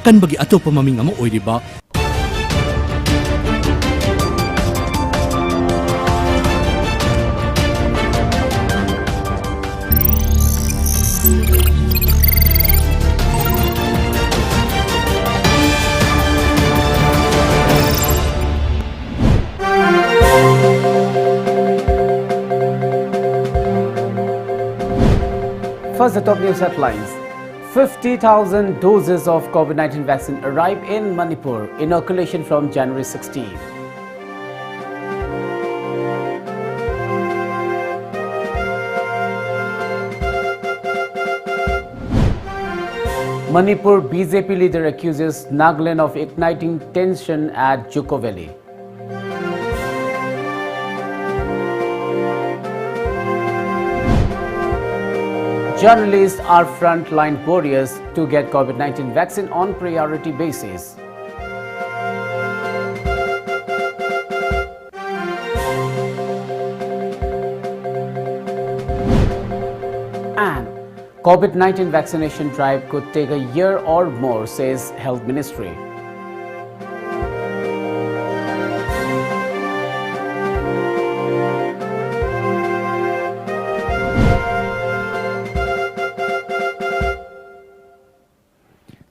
kanbagi atopa maming ama oiriba First, the top news headlines. 50,000 doses of COVID-19 vaccine arrive in Manipur. Inoculation from January 16. Manipur BJP leader accuses Nagaland of igniting tension at Juko Valley. Journalists are frontline warriors to get COVID-19 vaccine on priority basis. And COVID-19 vaccination drive could take a year or more, says Health Ministry.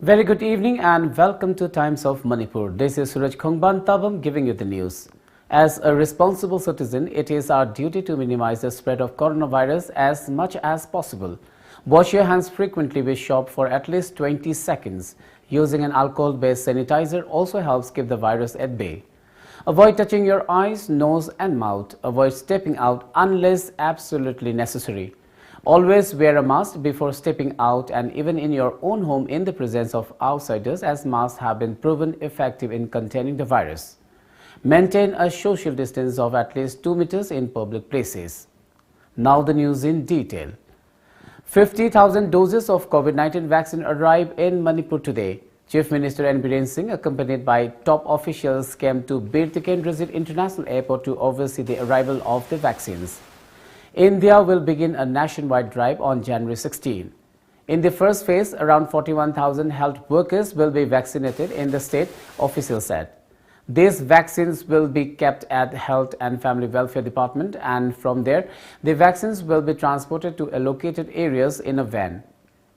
Very good evening and welcome to Times of Manipur. This is SURAJ Tabam giving you the news. As a responsible citizen, it is our duty to minimize the spread of coronavirus as much as possible. Wash your hands frequently with soap for at least 20 seconds. Using an alcohol-based sanitizer also helps keep the virus at bay. Avoid touching your eyes, nose and mouth. Avoid stepping out unless absolutely necessary. Always wear a mask before stepping out and even in your own home in the presence of outsiders, as masks have been proven effective in containing the virus. Maintain a social distance of at least 2 meters in public places. Now the news in detail. 50,000 doses of COVID-19 vaccine arrive in Manipur today. Chief Minister N. Biren Singh, accompanied by top officials, came to Bir Tikendrajit International Airport to oversee the arrival of the vaccines. India will begin a nationwide drive on January 16. In the first phase, around 41,000 health workers will be vaccinated in the state, officials said. These vaccines will be kept at Health and Family Welfare Department, and from there, the vaccines will be transported to allocated areas in a van.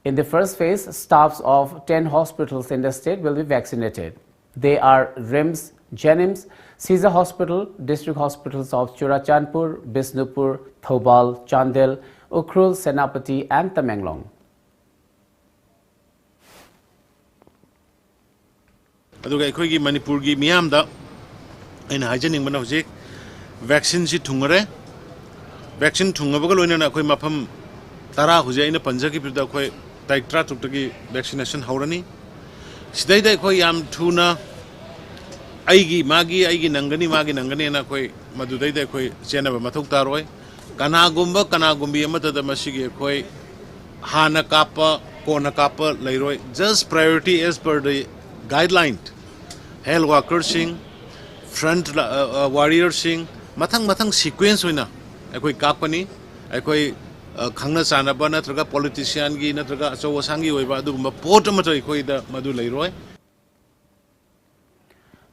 In the first phase, staffs of 10 hospitals in the state will be vaccinated. They are RIMS, Jenims, Caesar Hospital, district hospitals of Churachandpur, Bisnupur, Thobal, Chandel, Ukhrul, Senapati and Tamenglong. Aduga akhoi Manipur gi miyam da aina hajening bana hojik vaccine si thungare vaccine thungabaga loina akhoi mafam tara hoje aina panja gi birda akhoi taik tra tuk gi vaccination haurani sidai dai akhoi yam thuna aigi nangani na akhoi madudai dai akhoi chenaba mathuk taroi kanagumbi amata da masigi akhoi hana kapa kona kapa lairoi just priority as per the guideline. Health workers sing, front warriors sing, mathang sequence hoina. Akoi kapani, akoi khangna sanaba natraga politician gi natraga achaw wasangi oiba adugumba pot amata akoi da madu lairoi.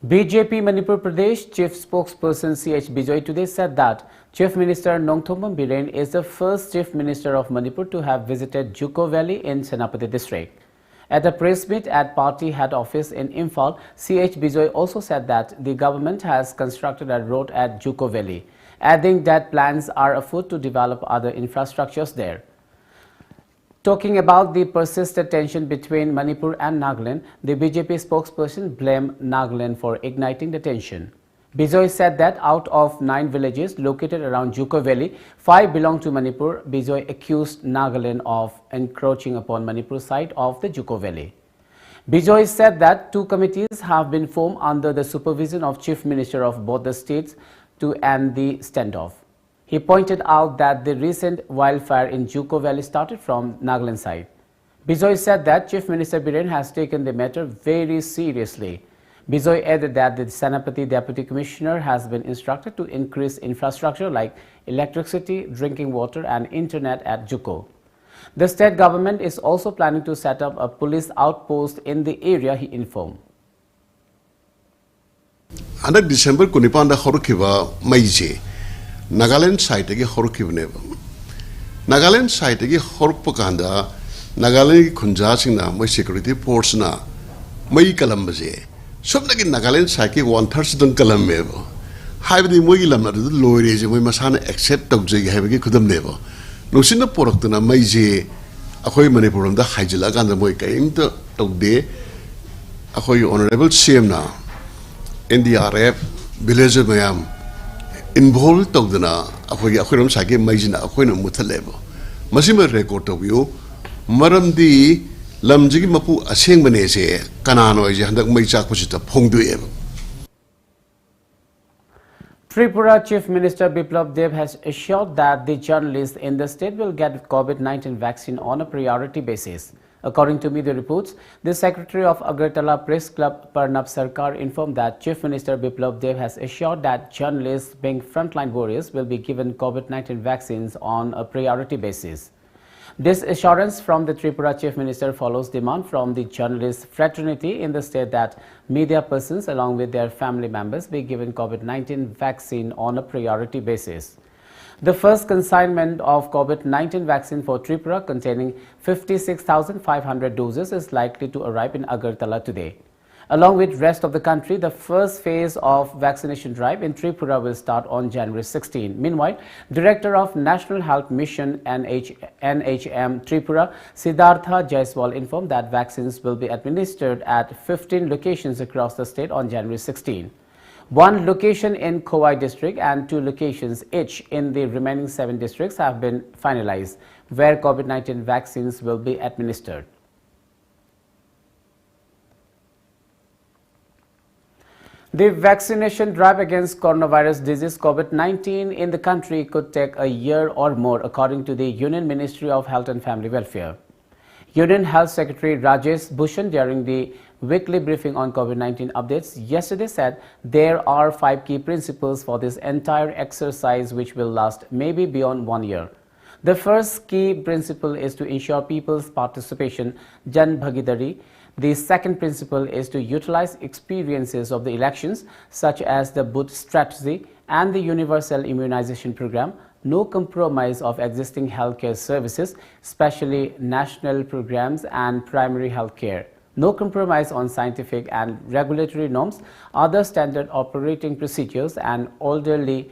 BJP Manipur Pradesh Chief Spokesperson C.H. Bijoy today said that Chief Minister Nongthombam Biren is the first Chief Minister of Manipur to have visited Juko Valley in Senapati district. At a press meet at party head office in Imphal, C.H. Bijoy also said that the government has constructed a road at Juko Valley, adding that plans are afoot to develop other infrastructures there. Talking about the persistent tension between Manipur and Nagaland, the BJP spokesperson blamed Nagaland for igniting the tension. Bijoy said that out of 9 villages located around Juko Valley, 5 belong to Manipur. Bijoy accused Nagaland of encroaching upon Manipur's side of the Juko Valley. Bijoy said that 2 committees have been formed under the supervision of Chief Minister of both the states to end the standoff. He pointed out that the recent wildfire in Juko Valley started from Nagaland side. Bijoy said that Chief Minister Biren has taken the matter very seriously. Bijoy added that the Senapati Deputy Commissioner has been instructed to increase infrastructure like electricity, drinking water and internet at Juko. The state government is also planning to set up a police outpost in the area, he informed. Under December Kunipanda Horukiva Maiji, Nagaland site again Horukivneva. Nagaland site again Horpakanda, Nagaland Kunjasina, my security force na, Mai Kalambaze. Something in Nagaland Saki 1/3 Kalamevo. Have the Mugilam, the lawyers, we must accept of the Having Kudam never. No sinna Portana Maiji, Ahoy Manipur, the Hajilak and the Moika into Togde, Ahoy Honorable Siemna. NDRF, village mayam involved togdana akhoi akhiram sage maijina akhoina muthalebo masima record tawio maramdi lamjigi mapu aseng bane se kanano je handak mai chak pusita phongdueba. Tripura Chief Minister Biplab Deb has assured that the journalists in the state will get COVID-19 vaccine on a priority basis. According to media reports, the Secretary of Agartala Press Club Parnab Sarkar informed that Chief Minister Biplab Deb has assured that journalists being frontline warriors will be given COVID-19 vaccines on a priority basis. This assurance from the Tripura Chief Minister follows demand from the journalist fraternity in the state that media persons along with their family members be given COVID-19 vaccine on a priority basis. The first consignment of COVID-19 vaccine for Tripura containing 56,500 doses is likely to arrive in Agartala today. Along with rest of the country, the first phase of vaccination drive in Tripura will start on January 16. Meanwhile, Director of National Health Mission NHM Tripura, Siddhartha Jaiswal informed that vaccines will be administered at 15 locations across the state on January 16. One location in Khowai district and 2 locations each in the remaining 7 districts have been finalized, where COVID-19 vaccines will be administered. The vaccination drive against coronavirus disease COVID-19 in the country could take a year or more, according to the Union Ministry of Health and Family Welfare. Union Health Secretary Rajesh Bhushan during the weekly briefing on COVID-19 updates yesterday said there are 5 key principles for this entire exercise which will last maybe beyond 1 year. The first key principle is to ensure people's participation, Jan Bhagidari. The second principle is to utilize experiences of the elections such as the booth strategy and the universal immunization program. No compromise of existing healthcare services, especially national programs and primary healthcare. No compromise on scientific and regulatory norms, other standard operating procedures, and orderly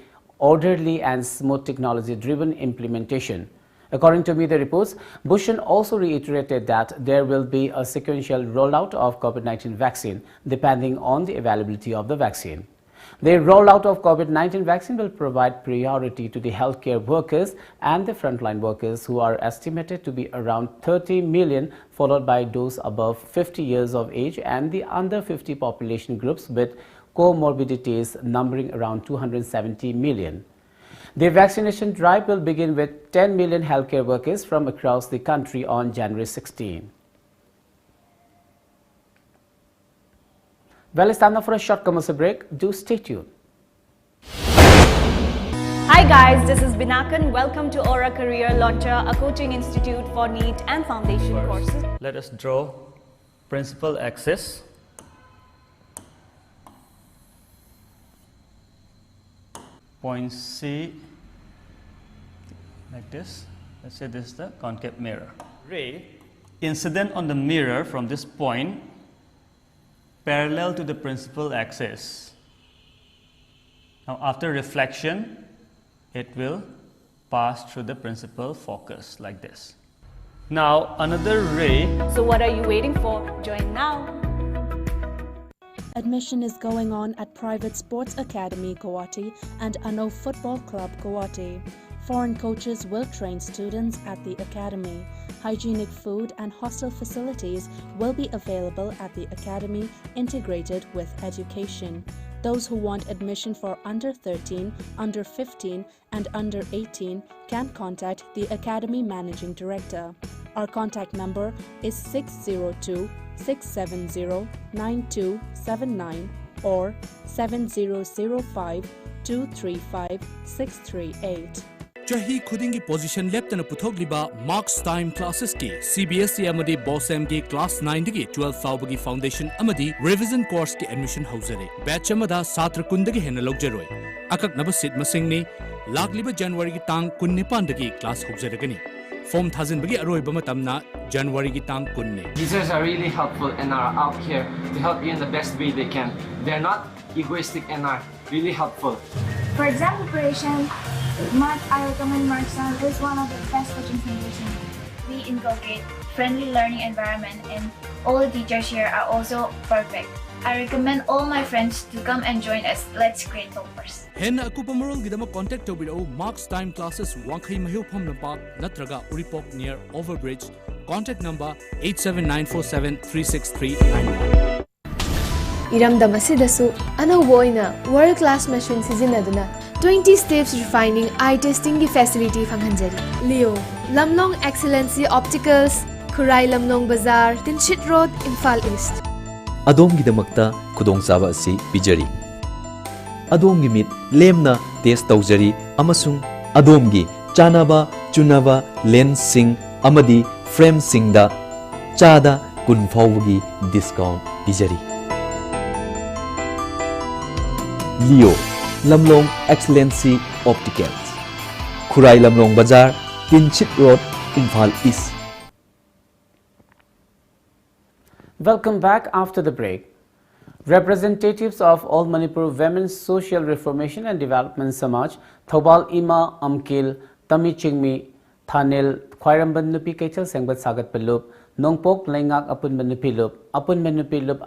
and smooth technology-driven implementation. According to media reports, Bhushan also reiterated that there will be a sequential rollout of COVID-19 vaccine depending on the availability of the vaccine. The rollout of COVID-19 vaccine will provide priority to the healthcare workers and the frontline workers who are estimated to be around 30 million, followed by those above 50 years of age and the under 50 population groups with comorbidities numbering around 270 million. The vaccination drive will begin with 10 million healthcare workers from across the country on January 16. Well, it's time now for a short commercial break. Do stay tuned. Hi guys, this is Binakan. Welcome to Aura Career Launcher, a coaching institute for NEET and foundation courses. Let us draw principal axis. Point C like this. Let's say this is the concave mirror. Ray incident on the mirror from this point parallel to the principal axis. Now after reflection, it will pass through the principal focus like this. Now another ray. So what are you waiting for? Join now. Admission is going on at Private Sports Academy Guwahati and Ano Football Club Guwahati. Foreign coaches will train students at the academy. Hygienic food and hostel facilities will be available at the academy, integrated with education. Those who want admission for under 13, under 15 and under 18 can contact the Academy Managing Director. Our contact number is 602-670-9279 or 7005-235-638. Chahi khudingi position leptana puthogliba marks time classes ki CBSE amadi BOSM ki class 9 dagi 12 fawbagi foundation amadi revision course ki admission hauzare batch amada satra kundagi hena logjaroi akak naba seat masing ni lagliba January ki tang 19 dagi class hauzaragani form thazin bagi aroi bamatamna January ki tang 19 Teachers are really helpful and are out here to help you in the best way they can. They're not egoistic and are really helpful. For exam preparation, I recommend Markson is one of the best coaching centers in Manipur. We inculcate friendly learning environment and all the teachers here are also perfect. I recommend all my friends to come and join us. Let's create toppers. Hen akupamarol gidama contact tobiro marks time classes Wankhai Mahiu Phom Lampak natraga Uripok near Overbridge. Contact number 879473639. Iramdam asidasu anawboina world class machine sizinaduna 20 steps refining eye testing ki facility phanghanjari. Leo Lamnong Excellency Opticals, Khurai Lamnong Bazaar, Tinshit Road, Imphal East. ꯑꯗꯣꯝꯒꯤꯗꯃꯛꯇ ꯈꯨꯗꯣꯡꯆꯥꯕ ꯑꯁꯤ ꯄꯤꯖꯔꯤ ꯑꯗꯣꯝꯒꯤ ꯃꯤꯠ ꯂꯦꯝꯅ test ꯇꯧꯖꯔꯤ ꯑꯃꯁꯨꯡ ꯑꯗꯣꯝꯒꯤ ꯆꯥꯅꯕ ꯆꯨꯅꯕ ꯂꯦꯟꯁꯁꯤꯡ ꯑꯃꯗꯤ ꯐ꯭ꯔꯦꯝꯁꯤꯡꯗ ꯆꯥꯗ 10 ꯐꯥꯎꯕꯒꯤ ꯗꯤꯁꯀꯥꯎꯟꯠ ꯄꯤꯖꯔꯤ ꯂꯤꯑꯣ ꯂꯝꯂꯣꯡ ꯑꯦꯛꯁꯂꯦꯟꯁꯤ ꯑꯣꯞꯇꯤꯀꯦꯜꯁ ꯈꯨꯔꯥꯏ ꯂꯝꯂꯣꯡ ꯕꯖꯥꯔ Tinsid road Imphal is Welcome back after the break. Representatives of All Manipur Women's Social Reformation and Development Samaj, Thobal Ima Amkil, Tami Chingmi, Thanil, Khwairamban Nupi Kechal Sengbat Sagat Pelup, Nongpok Lengak Apun Manupilup,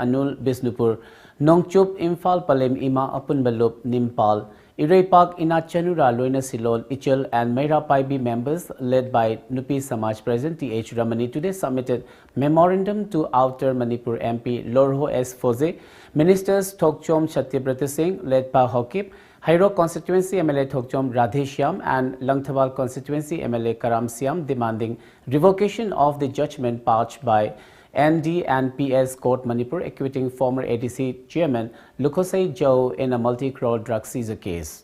Anul Bisnupur, Nongchup Imphal Palem Ima Apun Balup, Nimpal, Ireipak Inachanura Loina Silol, Ichel and Meira Paibi members led by Nupi Samaj President T.H. Ramani today submitted memorandum to Outer Manipur MP Lorho S. Foze, Ministers Thokchom Chatyabrata Singh, led by Hokip, Hairo Constituency MLA Thokchom Radheshyam and Langthawal Constituency MLA Karam Siam demanding revocation of the judgment passed by ND and PS Court Manipur acquitting former ADC chairman Lukhosai Jau in a multi-crore drug seizure case.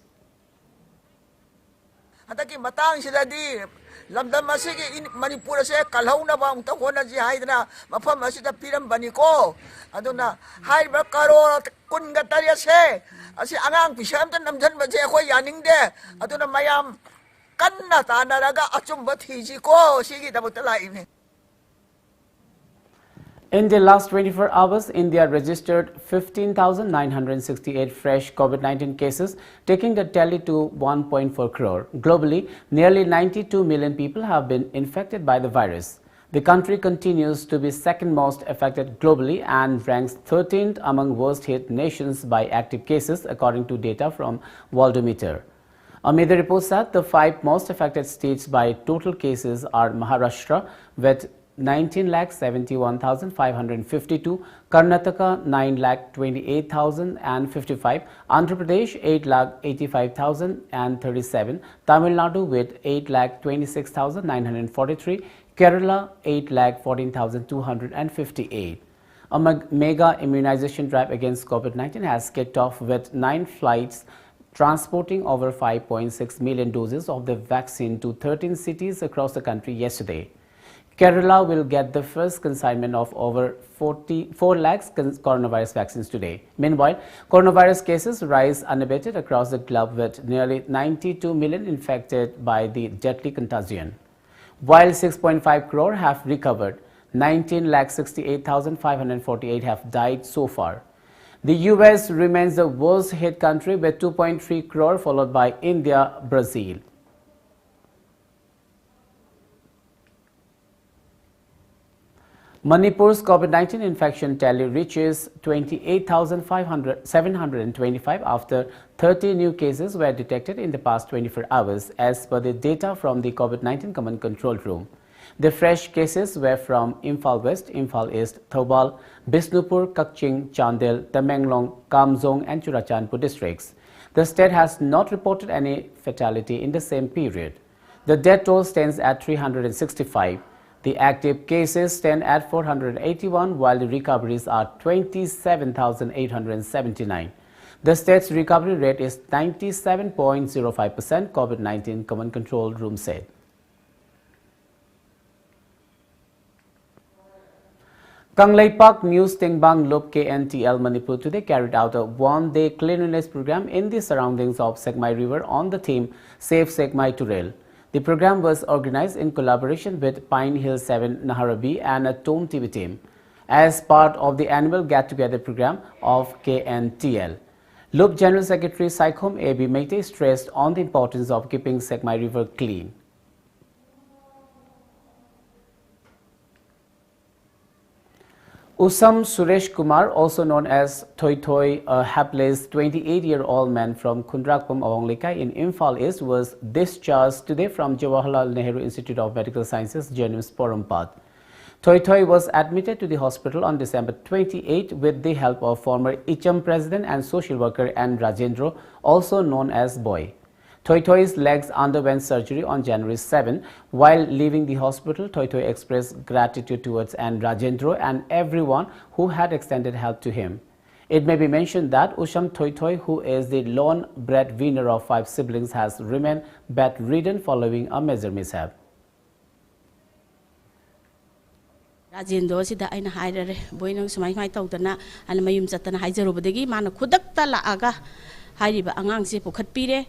Hataki matang sidadi lamdam asigi Manipur se kalhauna ba ungta kona ji haidna mafam asida piram baniko aduna haibra karo kunga tarya se asi angang pisam tan namjan baje khoi yaning de aduna mayam kanna tanaraga achumba thiji ko sigi dabut lai. In the last 24 hours, India registered 15,968 fresh COVID-19 cases, taking the tally to 1.4 crore. Globally, nearly 92 million people have been infected by the virus. The country continues to be second most affected globally and ranks 13th among worst hit nations by active cases, according to data from Worldometer. Amid reports that the 5 most affected states by total cases are Maharashtra with 19,71,552, Karnataka 9,28,055, Andhra Pradesh 8,85,037, Tamil Nadu with 8,26,943, Kerala 8,14,258. A mega immunization drive against COVID-19 has kicked off with 9 flights transporting over 5.6 million doses of the vaccine to 13 cities across the country yesterday. Kerala will get the first consignment of over 4 lakhs coronavirus vaccines today. Meanwhile, coronavirus cases rise unabated across the globe with nearly 92 million infected by the deadly contagion. While 6.5 crore have recovered, 19,68,548 have died so far. The US remains the worst hit country with 2.3 crore, followed by India, Brazil. Manipur's COVID-19 infection tally reaches 28,725 after 30 new cases were detected in the past 24 hours, as per the data from the COVID-19 Command Control Room. The fresh cases were from Imphal West, Imphal East, Thobal, Bisnupur, Kakching, Chandel, Tamenglong, Kamzong and Churachandpur districts. The state has not reported any fatality in the same period. The death toll stands at 365. The active cases stand at 481, while the recoveries are 27,879. The state's recovery rate is 97.05%, COVID-19 Command Control Room said. Kangleipak News Tingbang Lup KNTL Manipur today carried out a one-day cleanliness program in the surroundings of Segmai River on the theme Save Segmai to Rail. The program was organized in collaboration with Pine Hill 7 Naharabi and a TOMTV team as part of the annual get-together program of KNTL. Lup General Secretary Saikhom A.B. Meite stressed on the importance of keeping Segmai River clean. Usam Suresh Kumar, also known as Thoi Thoi, a hapless 28-year-old man from Khundrakpam Awanglekai in Imphal East, was discharged today from Jawaharlal Nehru Institute of Medical Sciences, Jennings Porampad. Thoi Thoi was admitted to the hospital on December 28 with the help of former Icham president and social worker N. Rajendra, also known as Boy. Thoi Thoi's legs underwent surgery on January 7. While leaving the hospital, Thoi Thoi expressed gratitude towards N. Rajendra and everyone who had extended help to him. It may be mentioned that Usham Thoi Thoi, who is the lone breadwinner of 5 siblings, has remained bedridden following a major mishap. Rajendra sida aina hairare boinang sumai mai tawdana ana mayum chatana haijarubadagi mana khudakta laaga hairiba angang se pukhat pire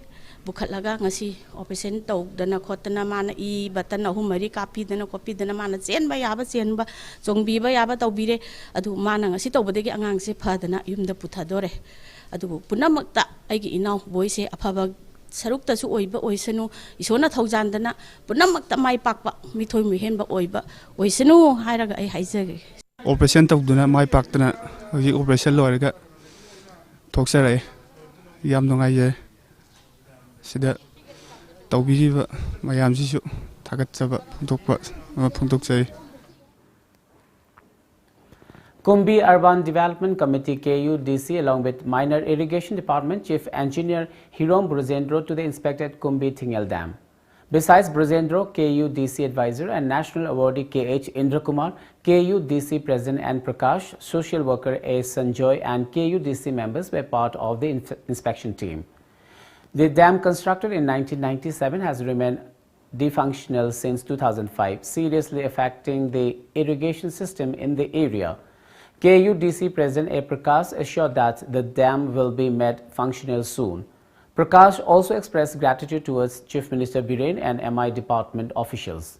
bukhatlaga ngasi operation tawdana khotana mana I batana humari kapidana kopidana mana chenba yaba chenba chongbiba yaba tawbire adu mana ngasi tawbadagi angang se phadana yumda puthadore adu punamakta aigi inaw boy se afaba sarukta su oiba oisanu isona thaujandana punamakta mai pakpa mithoi muhenba oiba oisanu hairaga ai haijage operation tawduna mai paktana hoji operation loiraga thoksare yam nungai sida tawbiriba mayamsisu thagatsaba phungtokchai. Kumbi Urban Development Committee KUDC along with Minor Irrigation Department Chief Engineer Hirom Brujendro today inspected Kumbi Thingel Dam. Besides Brujendro, KUDC Advisor and National Awardee KH Indrakumar, KUDC President N. Prakash, Social Worker A. Sanjoy and KUDC members were part of the inspection team. The dam, constructed in 1997, has remained defunctional since 2005, seriously affecting the irrigation system in the area. KUDC President A. Prakash assured that the dam will be made functional soon. Prakash also expressed gratitude towards Chief Minister Biren and MI department officials.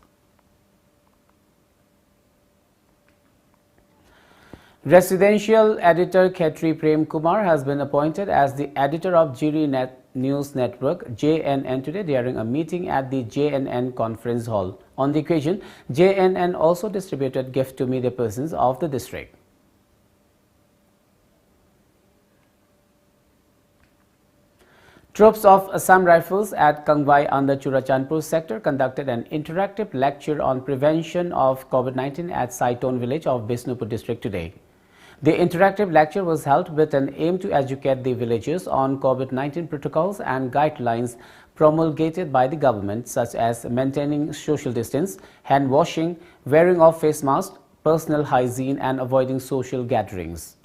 Residential editor Khetri Prem Kumar has been appointed as the editor of Jiri News Network JNN today during a meeting at the JNN Conference Hall. On the occasion, JNN also distributed gifts to media persons of the district. Troops of Assam Rifles at Kangwai under Churachandpur sector conducted an interactive lecture on prevention of COVID-19 at Saiton village of Bisnupur district today. The interactive lecture was held with an aim to educate the villagers on COVID-19 protocols and guidelines promulgated by the government, such as maintaining social distance, hand washing, wearing of face masks, personal hygiene and avoiding social gatherings.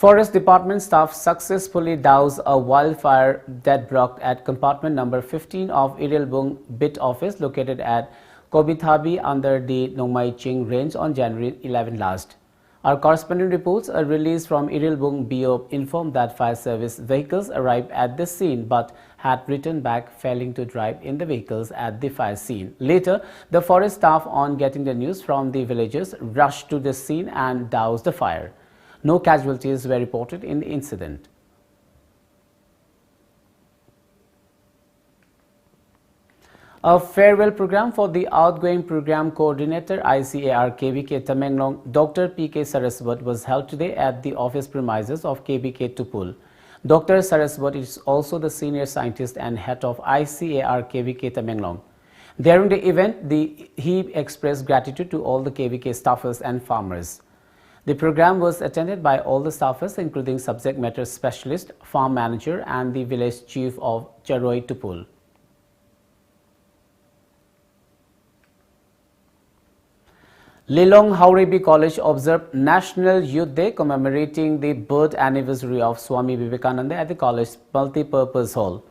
Forest Department staff successfully doused a wildfire that broke at compartment number 15 of Irilbung Bit Office located at Kobithabi under the Nongmai Ching range on January 11 last. Our correspondent reports a release from Irilbung BO informed that fire service vehicles arrived at the scene but had returned back, failing to drive in the vehicles at the fire scene. Later, the forest staff, on getting the news from the villagers, rushed to the scene and doused the fire. No casualties were reported in the incident. A farewell program for the outgoing program coordinator ICAR KBK Tamenglong, Dr. P.K. Saraswat, was held today at the office premises of KBK Tupul. Dr. Saraswat is also the senior scientist and head of ICAR KBK Tamenglong. During the event, he expressed gratitude to all the KBK staffers and farmers. The program was attended by all the staffers, including subject matter specialist, farm manager and the village chief of Charoi Tupul. Lilong Haurebi College observed National Youth Day commemorating the birth anniversary of Swami Vivekananda at the college's multi-purpose hall.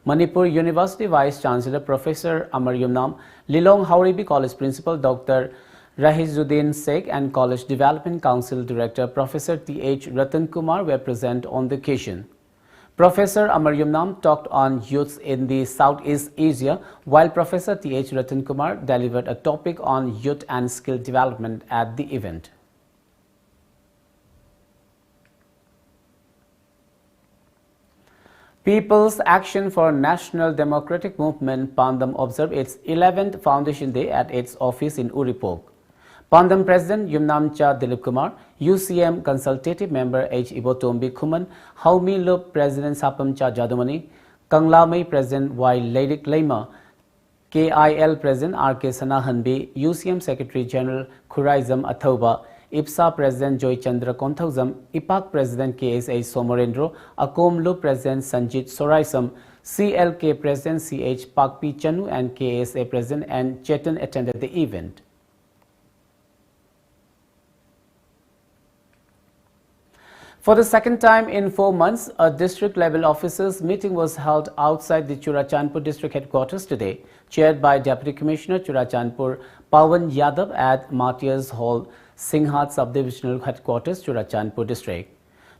Manipur University Vice Chancellor Professor Amar Yumnam, Lilong Haurebi College Principal Dr. Rahizuddin Sheikh and College Development Council Director Professor T.H. Ratan Kumar were present on the occasion. Professor Amar Yumnam talked on youths in the Southeast Asia, while Professor T.H. Ratan Kumar delivered a topic on youth and skill development at the event. People's Action for National Democratic Movement Pandam observed its 11th Foundation Day at its office in Uripok. Pandam President Yumnam Cha Dilip Kumar, UCM Consultative Member H. Ibotombi Kuman, Haumi Lup President Sapam Cha Jadumani, Kanglamai President Y. Leidik Leima, KIL President R.K. Sanahanbi, UCM Secretary General Khuraizam Athoba, IPSA President Joy Chandra Konthauzam, IPAC President KSA Somorendro, ACOM Lup President Sanjit Soraisam, CLK President CH Pakpi Chanu and KSA President N. Chetan attended the event. For the second time in 4 months, a district-level officers' meeting was held outside the Churachandpur district headquarters today, chaired by Deputy Commissioner Churachandpur Pawan Yadav at Martyrs Hall, Singhat Subdivisional Headquarters, Churachandpur district.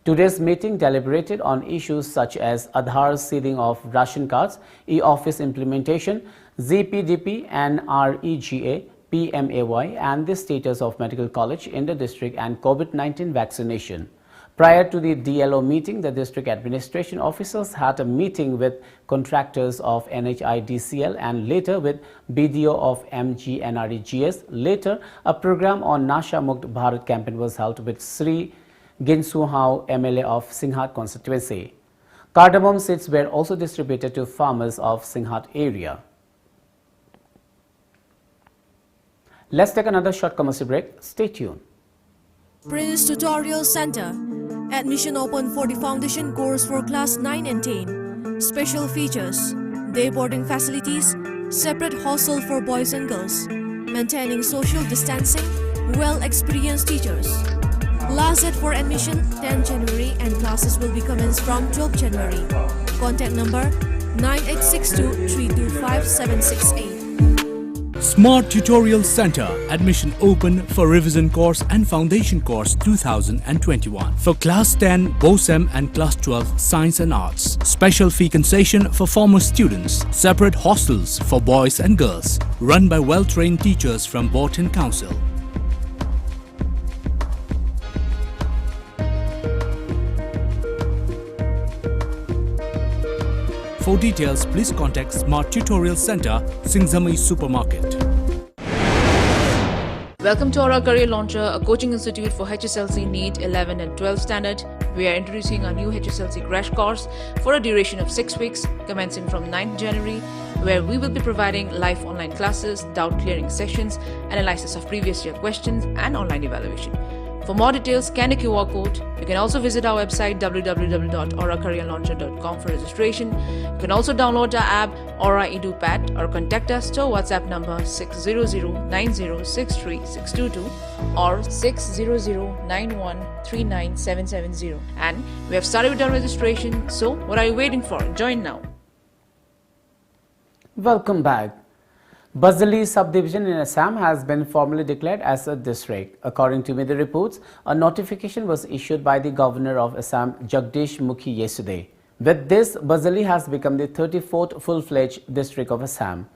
Today's meeting deliberated on issues such as Aadhaar seeding of ration cards, e-office implementation, ZPDP and REGA, PMAY, and the status of medical college in the district and COVID-19 vaccination. Prior to the DLO meeting, the district administration officers had a meeting with contractors of NHIDCL and later with BDO of MGNREGS. Later, a program on Nasha Mukt Bharat campaign was held with Sri Ginsu Hao, MLA of Singhat constituency. Cardamom seeds were also distributed to farmers of Singhat area. Let's take another short commercial break. Stay tuned. Prince Tutorial Center. Admission open for the foundation course for class 9 and 10. Special features: day boarding facilities, separate hostel for boys and girls, maintaining social distancing, well-experienced teachers. Last date for admission 10 January and classes will be commenced from 12 January. Contact number 9862-325-768. Smart Tutorial Center. Admission open for revision course and foundation course 2021. For class 10, BOSEM and class 12, Science and Arts. Special fee concession for former students. Separate hostels for boys and girls. Run by well-trained teachers from Board and Council. For details, please contact Smart Tutorial Center, Singzamai Supermarket. Welcome to our Career Launcher, a coaching institute for HSLC NEET 11 and 12 standard. We are introducing our new HSLC crash course for a duration of 6 weeks, commencing from 9th January, where we will be providing live online classes, doubt clearing sessions, analysis of previous year questions, and online evaluation. For more details, scan a QR code. You can also visit our website www.auracareerlauncher.com for registration. You can also download our app Aura EduPad or contact us to our WhatsApp number 600-9063-622 or 600-9139-770. And we have started with our registration, so what are you waiting for? Join now. Welcome back. Bazali subdivision in Assam has been formally declared as a district. According to media reports, a notification was issued by the Governor of Assam, Jagdish Mukhi, yesterday. With this, Bazali has become the 34th full-fledged district of Assam.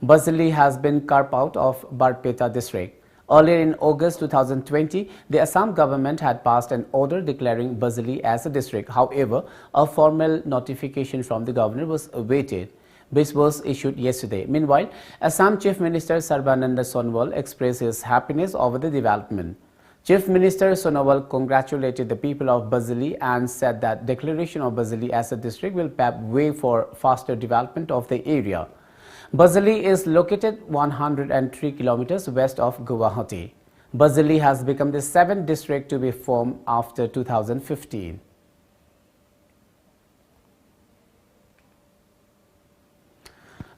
Bazali has been carved out of Barpeta district. Earlier in August 2020, the Assam government had passed an order declaring Bazali as a district. However, a formal notification from the governor was awaited. This was issued yesterday. Meanwhile, Assam Chief Minister Sarbananda Sonowal expressed his happiness over the development. Chief Minister Sonowal congratulated the people of Bazali and said that declaration of Bazali as a district will pave way for faster development of the area. Bazali is located 103 kilometers west of Guwahati. Bazali has become the 7th district to be formed after 2015.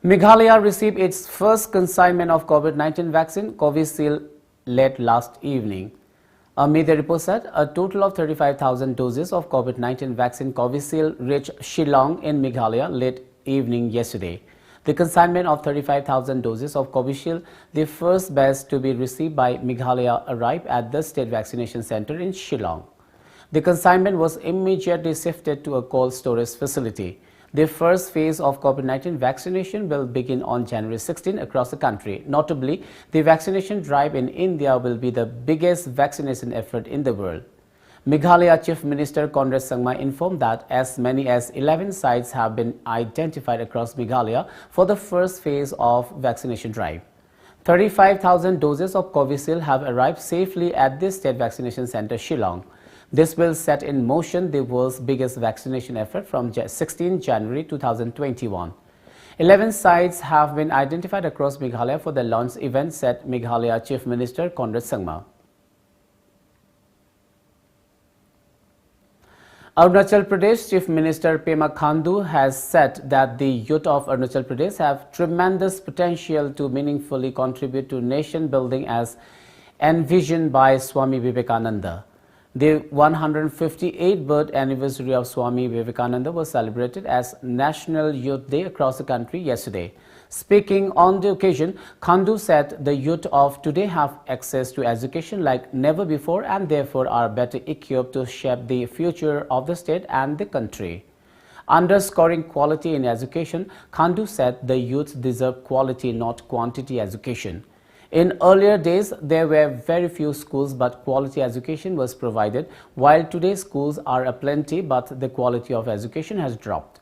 Meghalaya received its first consignment of COVID-19 vaccine, Covishield late last evening. A media report said a total of 35,000 doses of COVID-19 vaccine Covishield reached Shillong in Meghalaya late evening yesterday. The consignment of 35,000 doses of Covishield, the first batch to be received by Meghalaya, arrived at the state vaccination center in Shillong. The consignment was immediately shifted to a cold storage facility. The first phase of COVID-19 vaccination will begin on January 16 across the country. Notably, the vaccination drive in India will be the biggest vaccination effort in the world. Meghalaya Chief Minister Conrad Sangma informed that as many as 11 sites have been identified across Meghalaya for the first phase of vaccination drive. 35,000 doses of Covishield have arrived safely at the state vaccination center Shillong. This will set in motion the world's biggest vaccination effort from 16 January 2021. 11 sites have been identified across Meghalaya for the launch event, said Meghalaya Chief Minister Conrad Sangma. Arunachal Pradesh Chief Minister Pema Khandu has said that the youth of Arunachal Pradesh have tremendous potential to meaningfully contribute to nation building as envisioned by Swami Vivekananda. The 158th birth anniversary of Swami Vivekananda was celebrated as National Youth Day across the country yesterday. Speaking on the occasion, Khandu said the youth of today have access to education like never before and therefore are better equipped to shape the future of the state and the country. Underscoring quality in education, Khandu said the youth deserve quality, not quantity education. In earlier days, there were very few schools, but quality education was provided, while today's schools are aplenty, but the quality of education has dropped.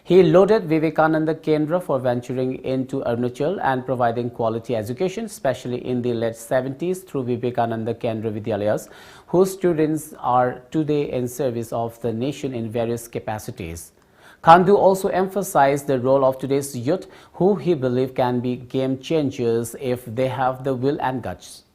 He lauded Vivekananda Kendra for venturing into Arunachal and providing quality education, especially in the late 70s through Vivekananda Kendra Vidyalayas, whose students are today in service of the nation in various capacities. Khandu also emphasized the role of today's youth, who he believed can be game changers if they have the will and guts.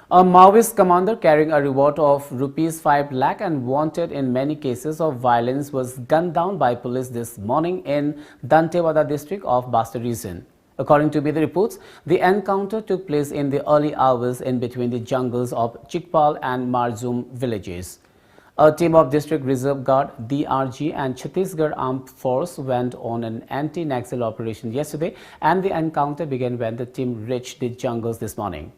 A Maoist commander carrying a reward of ₹5 lakh and wanted in many cases of violence was gunned down by police this morning in Dantewada district of Bastar region. According to media reports, the encounter took place in the early hours in between the jungles of Chikpal and Marzum villages. A team of District Reserve Guard, DRG and Chhattisgarh Armed Force went on an anti-Naxal operation yesterday, and the encounter began when the team reached the jungles this morning.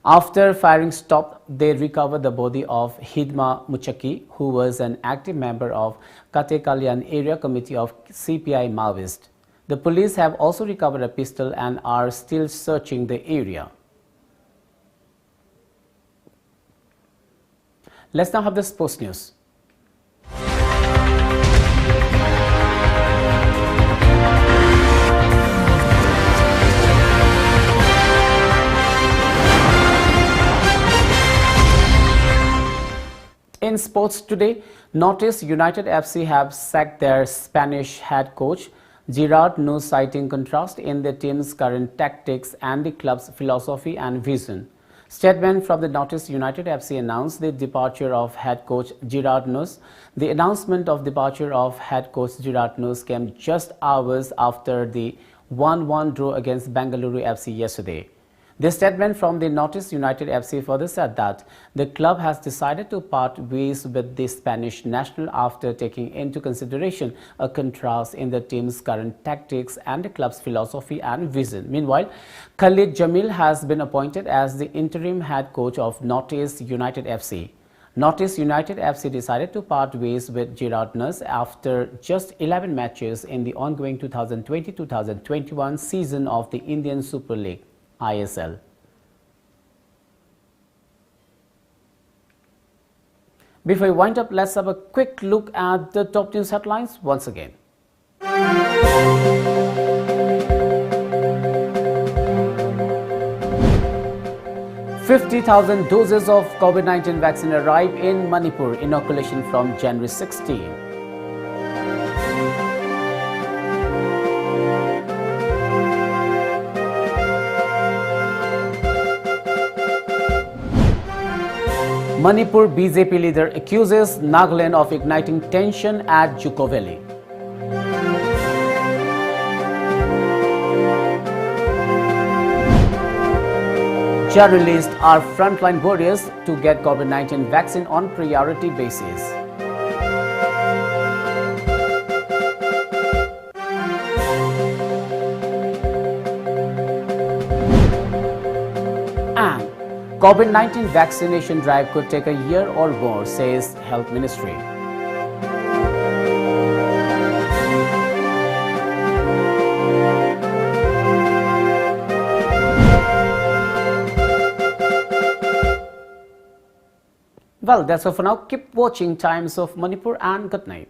After firing stopped, they recovered the body of Hidma Muchaki, who was an active member of Kate Kalyan Area Committee of CPI Maoist. The police have also recovered a pistol and are still searching the area. Let's now have the sports news. In sports today, Northeast United FC have sacked their Spanish head coach Gerard Nus, citing contrast in the team's current tactics and the club's philosophy and vision. Statement from the Northeast United FC announced the departure of head coach Gerard Nus. The announcement of departure of head coach Gerard Nus came just hours after the 1-1 draw against Bengaluru FC yesterday. The statement from the Northeast United FC further said that the club has decided to part ways with the Spanish national after taking into consideration a contrast in the team's current tactics and the club's philosophy and vision. Meanwhile, Khalid Jamil has been appointed as the interim head coach of Northeast United FC. Northeast United FC decided to part ways with Gerard Nus after just 11 matches in the ongoing 2020-2021 season of the Indian Super League, ISL. Before we wind up, let's have a quick look at the top news headlines once again. 50,000 doses of COVID-19 vaccine arrive in Manipur, inoculation from January 16. Manipur BJP leader accuses Nagaland of igniting tension at Juko Valley. Russia released our frontline warriors to get COVID-19 vaccine on priority basis. And COVID-19 vaccination drive could take a year or more, says Health Ministry. Well, that's all for now. Keep watching Times of Manipur and good night.